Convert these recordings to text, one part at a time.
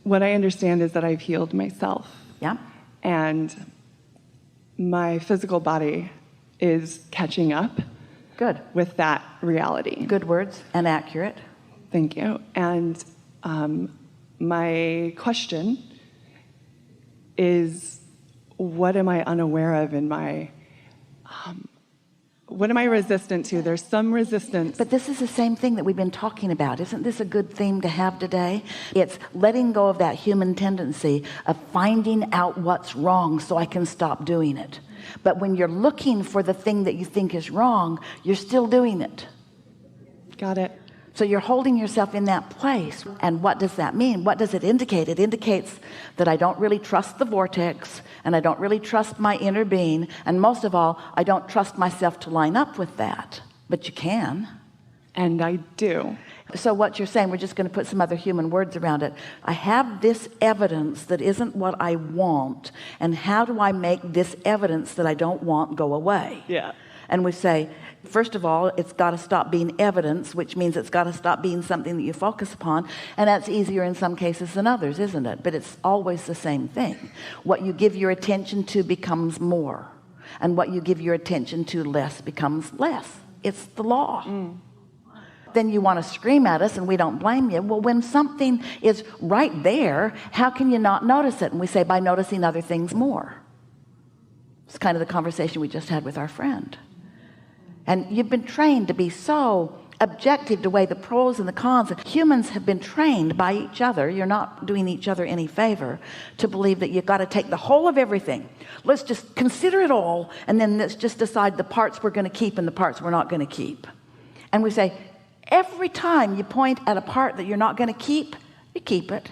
What I understand is that I've healed myself. Yeah. And my physical body is catching up. Good. With that reality. Good words and accurate. Thank you. And my question is, what am I unaware of in my, what am I resistant to? There's some resistance. But this is the same thing that we've been talking about. Isn't this a good theme to have today? It's letting go of that human tendency of finding out what's wrong so I can stop doing it. But when you're looking for the thing that you think is wrong, you're still doing it. Got it. So you're holding yourself in that place. And what does that mean? What does it indicate? It indicates that I don't really trust the vortex, and I don't really trust my inner being, and most of all, I don't trust myself to line up with that. But you can. And I do. So what you're saying, we're just going to put some other human words around it. I have this evidence that isn't what I want, and how do I make this evidence that I don't want go away? Yeah. And we say, first of all, it's got to stop being evidence, which means it's got to stop being something that you focus upon. And that's easier in some cases than others, isn't it? But it's always the same thing. What you give your attention to becomes more. And what you give your attention to less becomes less. It's the law. Then you want to scream at us, and we don't blame you. Well, when something is right there, how can you not notice it? And we say, by noticing other things more. It's kind of the conversation we just had with our friend. And you've been trained to be so objective to weigh the pros and the cons. Humans have been trained by each other. You're not doing each other any favor to believe that you've got to take the whole of everything. Let's just consider it all, and then let's just decide the parts we're going to keep and the parts we're not going to keep. And we say, every time you point at a part that you're not going to keep, you keep it.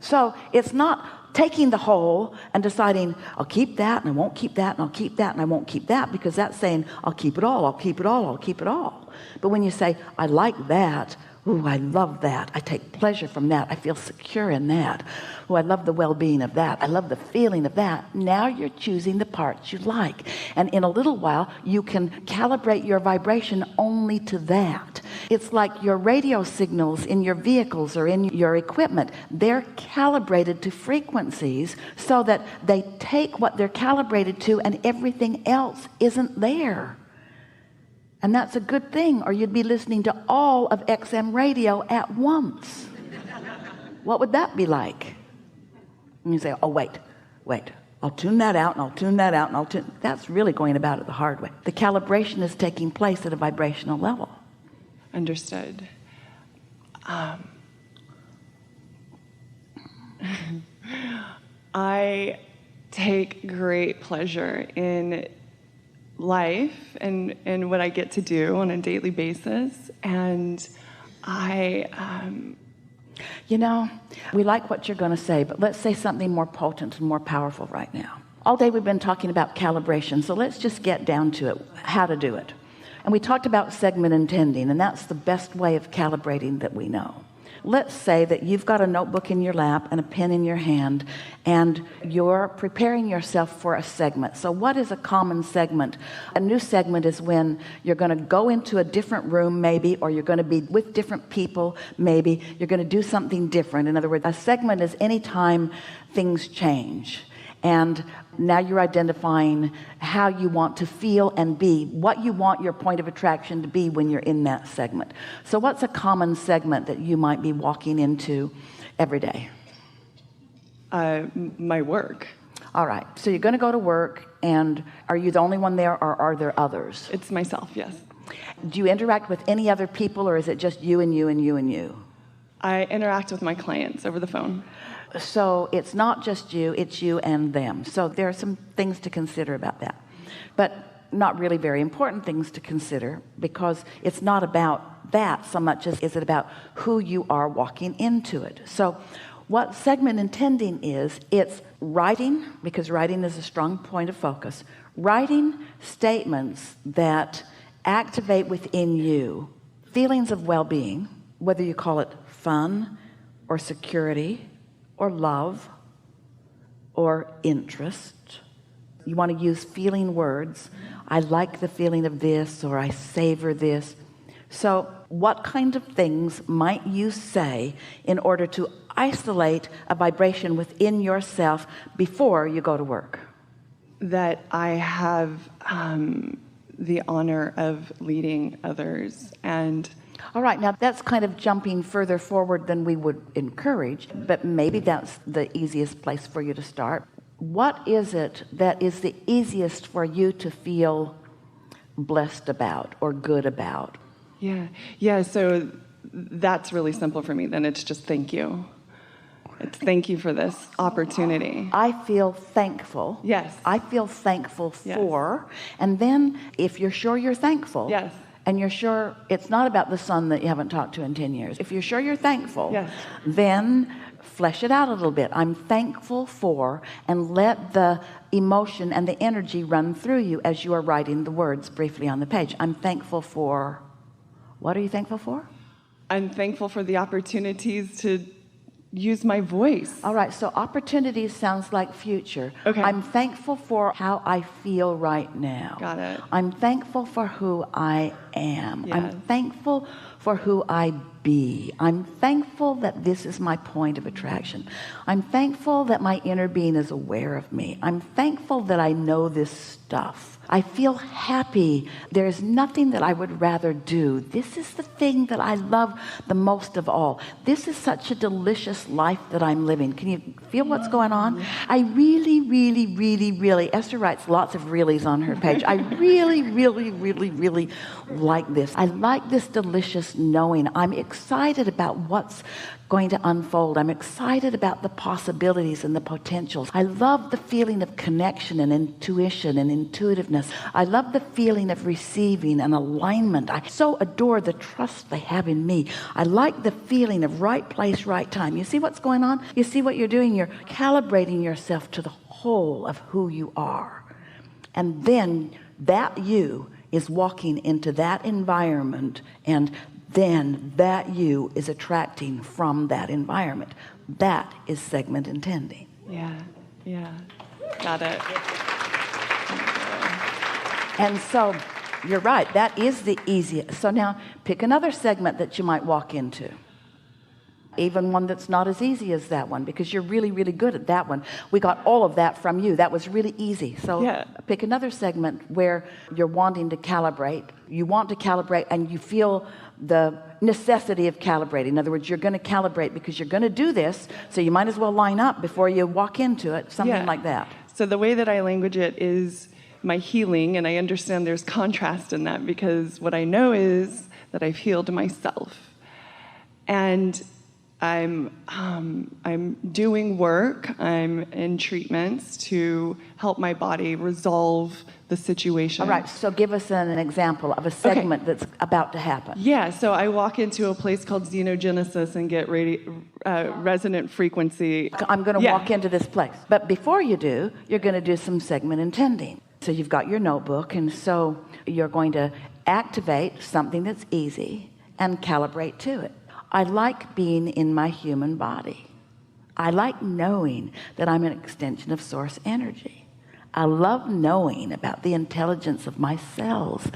So it's not taking the whole and deciding, I'll keep that and I won't keep that, and I'll keep that and I won't keep that, because that's saying, I'll keep it all, I'll keep it all, I'll keep it all. But when you say, I like that, ooh, I love that, I take pleasure from that, I feel secure in that, ooh, I love the well-being of that, I love the feeling of that, now you're choosing the parts you like. And in a little while, you can calibrate your vibration only to that. It's like your radio signals in your vehicles or in your equipment. They're calibrated to frequencies so that they take what they're calibrated to, and everything else isn't there. And that's a good thing, or you'd be listening to all of XM radio at once. What would that be like? And you say, oh, wait, I'll tune that out, and I'll tune that out, and I'll tune. That's really going about it the hard way. The calibration is taking place at a vibrational level. Understood. I take great pleasure in life and what I get to do on a daily basis. And you know, we like what you're going to say, but let's say something more potent and more powerful right now. All day we've been talking about calibration, so let's just get down to it, how to do it. And we talked about segment intending, and that's the best way of calibrating that we know. Let's say that you've got a notebook in your lap and a pen in your hand, and you're preparing yourself for a segment. So what is a common segment? A new segment is when you're going to go into a different room maybe, or you're going to be with different people maybe. You're going to do something different. In other words, a segment is any time things change. And now you're identifying how you want to feel and be, what you want your point of attraction to be when you're in that segment. So what's a common segment that you might be walking into every day? My work. All right. So you're going to go to work, and are you the only one there, or are there others? It's myself, yes. Do you interact with any other people, or is it just you and you and you and you? I interact with my clients over the phone. So it's not just you, it's you and them. So there are some things to consider about that, but not really very important things to consider, because it's not about that so much as is it about who you are walking into it. So what segment intending is, it's writing, because writing is a strong point of focus, writing statements that activate within you feelings of well-being, whether you call it fun or security or love or interest. You want to use feeling words. I like the feeling of this, or I savor this. So what kind of things might you say in order to isolate a vibration within yourself before you go to work? That I have the honor of leading others. And all right, now that's kind of jumping further forward than we would encourage, but maybe that's the easiest place for you to start. What is it that is the easiest for you to feel blessed about or good about? Yeah, so that's really simple for me. Then it's just thank you. It's thank you for this opportunity. I feel thankful. Yes. I feel thankful for. And then if you're sure you're thankful. Yes. And you're sure it's not about the son that you haven't talked to in 10 years. If you're sure you're thankful, yes, then flesh it out a little bit. I'm thankful for, and let the emotion and the energy run through you as you are writing the words briefly on the page. I'm thankful for, what are you thankful for? I'm thankful for the opportunities to use my voice. All right, so opportunities sounds like future. Okay. I'm thankful for how I feel right now. Got it. I'm thankful for who I am. Yes. I'm thankful for who I be. I'm thankful that this is my point of attraction. I'm thankful that my inner being is aware of me. I'm thankful that I know this stuff. I feel happy. There's nothing that I would rather do. This is the thing that I love the most of all. This is such a delicious life that I'm living. Can you feel what's going on? I really, really, really, really, Esther writes lots of reallys on her page. I really, really, really, really like this. I like this delicious knowing. I'm excited about what's going to unfold. I'm excited about the possibilities and the potentials. I love the feeling of connection and intuition and intuitiveness. I love the feeling of receiving and alignment. I so adore the trust they have in me. I like the feeling of right place, right time. You see what's going on? You see what you're doing? You're calibrating yourself to the whole of who you are. And then that you is walking into that environment, and then that you is attracting from that environment. That is segment intending. Yeah. Got it. And so you're right, that is the easiest. So now pick another segment that you might walk into. Even one that's not as easy as that one, because you're really, really good at that one. We got all of that from you. That was really easy. So pick another segment where you're wanting to calibrate. You want to calibrate and you feel the necessity of calibrating. In other words, you're going to calibrate because you're going to do this, so you might as well line up before you walk into it, something like that. So the way that I language it is my healing, and I understand there's contrast in that, because what I know is that I've healed myself. And I'm doing work, I'm in treatments to help my body resolve the situation. All right, so give us an example of a segment that's about to happen. Yeah, so I walk into a place called Xenogenesis and get resonant frequency. I'm going to walk into this place. But before you do, you're going to do some segment intending. So you've got your notebook, and so you're going to activate something that's easy and calibrate to it. I like being in my human body. I like knowing that I'm an extension of source energy. I love knowing about the intelligence of my cells.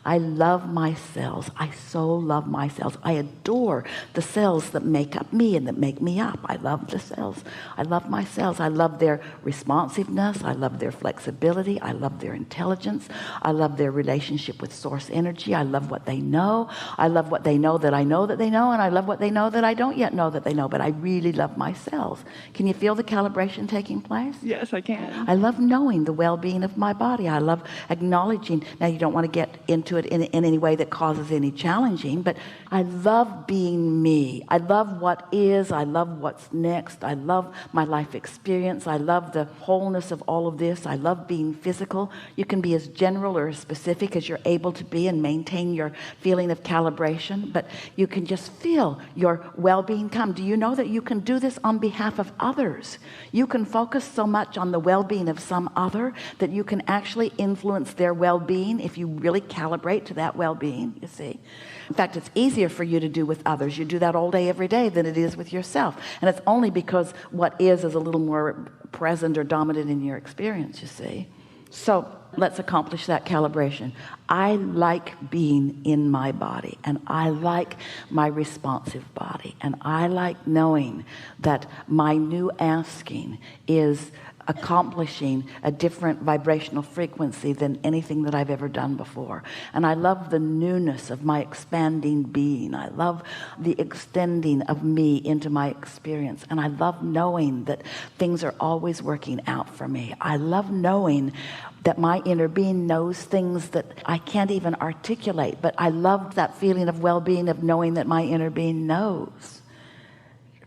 I love my cells. I so love my cells. I adore the cells that make up me and that make me up. I love the cells. I love my cells. I love their responsiveness. I love their flexibility. I love their intelligence. I love their relationship with source energy. I love what they know. I love what they know that I know that they know, and I love what they know that I don't yet know that they know, but I really love my cells. Can you feel the calibration taking place? Yes, I can. I love knowing the well-being of my body. I love acknowledging. Now, you don't want to get into it in any way that causes any challenging, but I love being me. I love what is. I love what's next. I love my life experience. I love the wholeness of all of this. I love being physical. You can be as general or as specific as you're able to be and maintain your feeling of calibration, but you can just feel your well-being come. Do you know that you can do this on behalf of others? You can focus so much on the well-being of some other that you can actually influence their well-being if you really calibrate to that well-being, you see. In fact, it's easier for you to do with others. You do that all day, every day, than it is with yourself. And it's only because what is a little more present or dominant in your experience, you see. So let's accomplish that calibration. I like being in my body, and I like my responsive body, and I like knowing that my new asking is accomplishing a different vibrational frequency than anything that I've ever done before. And I love the newness of my expanding being. I love the extending of me into my experience. And I love knowing that things are always working out for me. I love knowing that my inner being knows things that I can't even articulate, but I love that feeling of well-being, of knowing that my inner being knows.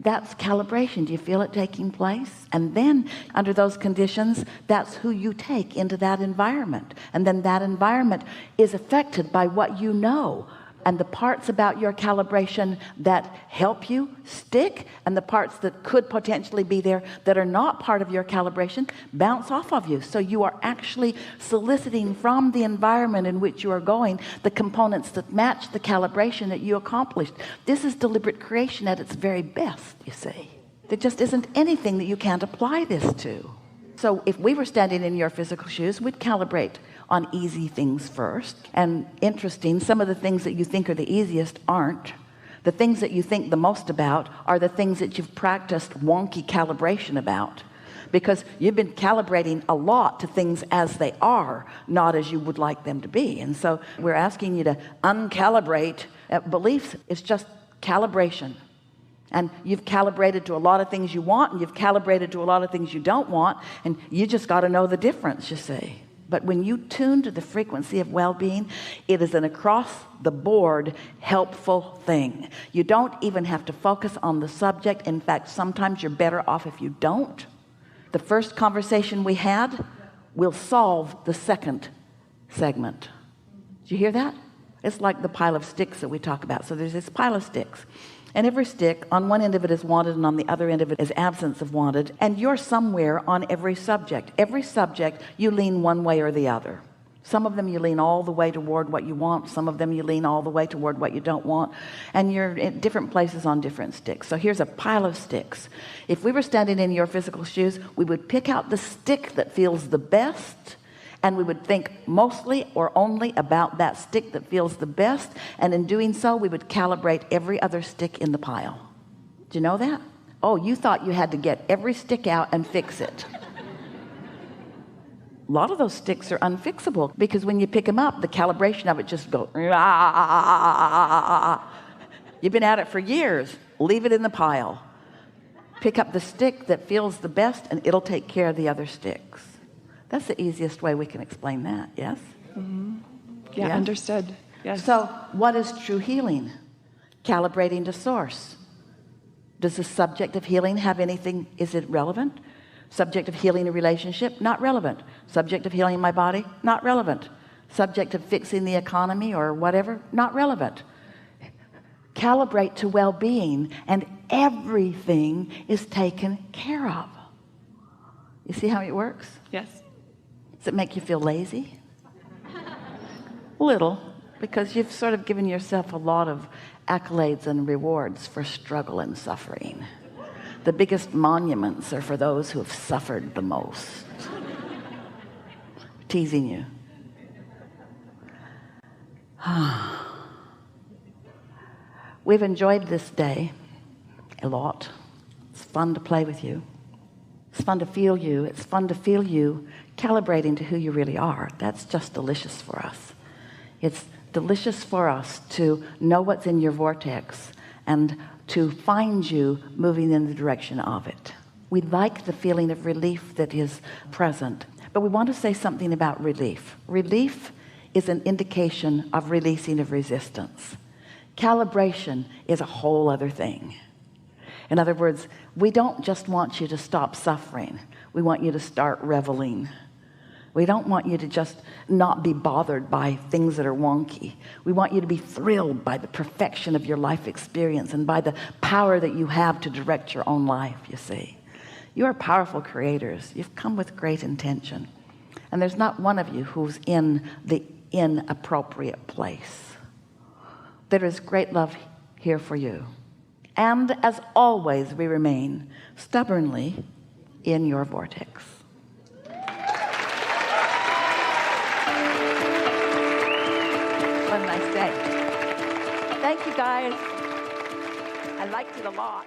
That's calibration. Do you feel it taking place? And then under those conditions, that's who you take into that environment. And then that environment is affected by what you know. And the parts about your calibration that help you stick, and the parts that could potentially be there that are not part of your calibration, bounce off of you. So you are actually soliciting from the environment in which you are going the components that match the calibration that you accomplished. This is deliberate creation at its very best, you see. There just isn't anything that you can't apply this to. So if we were standing in your physical shoes, we'd calibrate on easy things first. And interesting, some of the things that you think are the easiest aren't. The things that you think the most about are the things that you've practiced wonky calibration about, because you've been calibrating a lot to things as they are, not as you would like them to be. And so we're asking you to uncalibrate beliefs. It's just calibration. And you've calibrated to a lot of things you want, and you've calibrated to a lot of things you don't want, and you just got to know the difference, you see. But when you tune to the frequency of well-being, it is an across-the-board helpful thing. You don't even have to focus on the subject. In fact, sometimes you're better off if you don't. The first conversation we had will solve the second segment. Did you hear that? It's like the pile of sticks that we talk about. So there's this pile of sticks. And every stick, on one end of it is wanted, and on the other end of it is absence of wanted. And you're somewhere on every subject. Every subject, you lean one way or the other. Some of them you lean all the way toward what you want. Some of them you lean all the way toward what you don't want. And you're in different places on different sticks. So here's a pile of sticks. If we were standing in your physical shoes, we would pick out the stick that feels the best, and we would think mostly or only about that stick that feels the best. And in doing so, we would calibrate every other stick in the pile. Do you know that? Oh, you thought you had to get every stick out and fix it. A lot of those sticks are unfixable, because when you pick them up, the calibration of it just goes. You've been at it for years. Leave it in the pile. Pick up the stick that feels the best, and it'll take care of the other sticks. That's the easiest way we can explain that, yes? Mm-hmm. Yeah, understood. Yes. So what is true healing? Calibrating to source. Does the subject of healing have anything? Is it relevant? Subject of healing a relationship? Not relevant. Subject of healing my body? Not relevant. Subject of fixing the economy or whatever? Not relevant. Calibrate to well-being, and everything is taken care of. You see how it works? Yes. Does it make you feel lazy? A little, because you've sort of given yourself a lot of accolades and rewards for struggle and suffering. The biggest monuments are for those who have suffered the most. Teasing you. We've enjoyed this day a lot. It's fun to play with you. It's fun to feel you. It's fun to feel you calibrating to who you really are. That's just delicious for us. It's delicious for us to know what's in your vortex and to find you moving in the direction of it. We like the feeling of relief that is present, but we want to say something about relief. Relief is an indication of releasing of resistance. Calibration is a whole other thing. In other words, we don't just want you to stop suffering. We want you to start reveling. We don't want you to just not be bothered by things that are wonky. We want you to be thrilled by the perfection of your life experience and by the power that you have to direct your own life, you see. You are powerful creators. You've come with great intention. And there's not one of you who's in the inappropriate place. There is great love here for you. And as always, we remain stubbornly in your vortex. Have a nice day. Thank you, guys. I liked it a lot.